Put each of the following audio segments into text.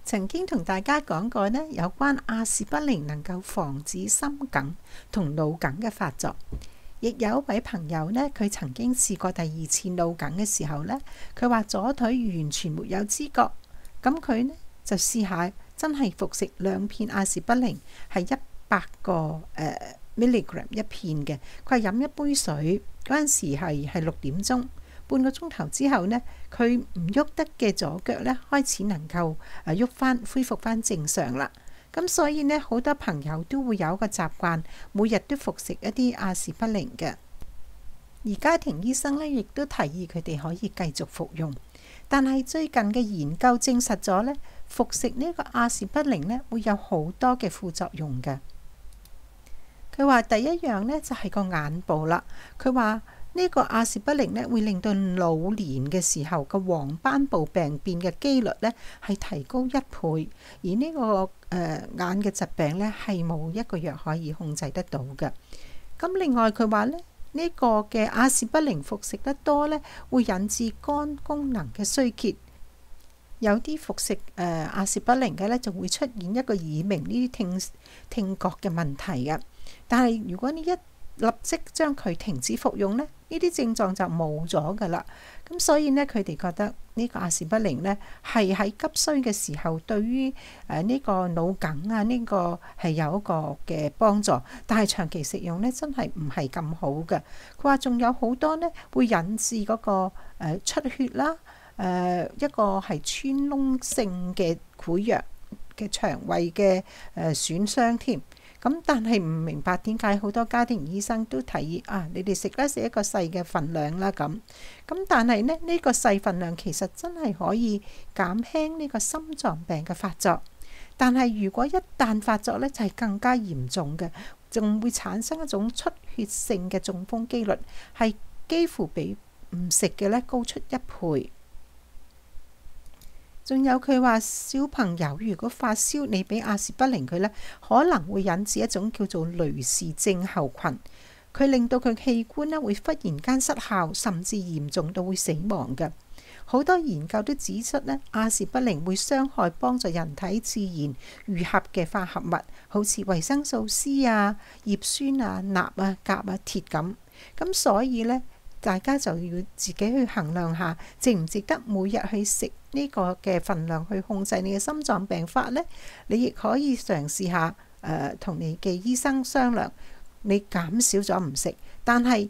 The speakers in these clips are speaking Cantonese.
曾經同大家講過呢，有關阿士匹靈能夠防止心梗同腦梗嘅發作。亦有一位朋友呢，佢曾經試過第2次腦梗嘅時候呢，佢話左腿完全沒有知覺。咁佢呢就試下真係服食2片阿士匹靈，係100個milligram 一片嘅。佢係飲一杯水，嗰陣時係6點鐘，半個鐘頭之後呢，佢唔喐得嘅左腳呢開始能夠喐翻，恢復翻正常啦。咁所以呢，好多朋友都會有一個習慣，每日都服食一啲阿士匹靈嘅。而家庭醫生呢，亦都提議佢哋可以繼續服用。但係最近嘅研究證實咗呢，服食呢個阿士匹靈呢會有好多嘅副作用嘅。佢話第一樣呢就係個眼部啦。佢話呢個阿士匹靈呢會令到老年嘅時候個黃斑部病變嘅機率呢係提高1倍，而呢個眼嘅疾病呢係冇一個藥可以控制得到嘅。咁另外佢話呢個嘅阿士匹靈服食得多呢，會引致肝功能嘅衰竭。有啲服食阿士匹靈嘅呢，就會出現一個耳鳴呢啲聽覺嘅問題嘅。但係如果你一立即將佢停止服用呢，呢啲症狀就冇咗噶啦。咁所以呢，佢哋覺得呢個阿士匹靈呢係喺急需嘅時候，對於呢個腦梗啊呢個係有一個嘅幫助。但係長期食用呢，真係唔係咁好嘅。佢話仲有好多呢會引致嗰個出血啦，一個係穿窿性嘅潰瘍嘅腸胃嘅損傷添。咁但係唔明白點解好多家庭醫生都提議你哋食一個細嘅份量啦咁。但係呢個細份量其實真係可以減輕呢個心臟病嘅發作。但係如果一旦發作呢，就係更加嚴重嘅，仲會產生一種出血性嘅中風機率，係幾乎比唔食嘅呢高出1倍。仲有佢話小朋友如果發燒，你俾阿士匹靈佢呢，可能會引致一種叫做雷氏症候群，佢令到佢器官呢會忽然間失效，甚至嚴重到會死亡嘅。好多研究都指出呢，阿士匹靈會傷害幫助人體自然愈合嘅化合物，好似維生素 C 啊、葉酸啊、鈉啊、鉀啊、鐵咁。咁所以呢，大家就要自己去衡量下，值唔值得每日去食呢個嘅份量去控制你嘅心臟病發呢？你亦可以嘗試下同你嘅醫生商量，你減少咗唔食，但係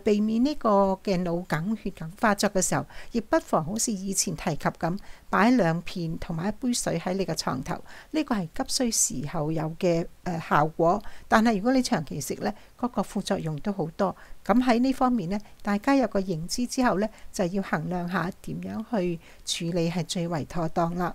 避免呢個嘅腦梗、血梗發作嘅時候，亦不妨好似以前提及咁，擺2片同埋一杯水喺你嘅床頭。呢個係急需時候有嘅效果，但係如果你長期食呢，嗰個副作用都好多。咁喺呢方面呢，大家有個認知之後呢，就要衡量下點樣去處理係最為妥當啦。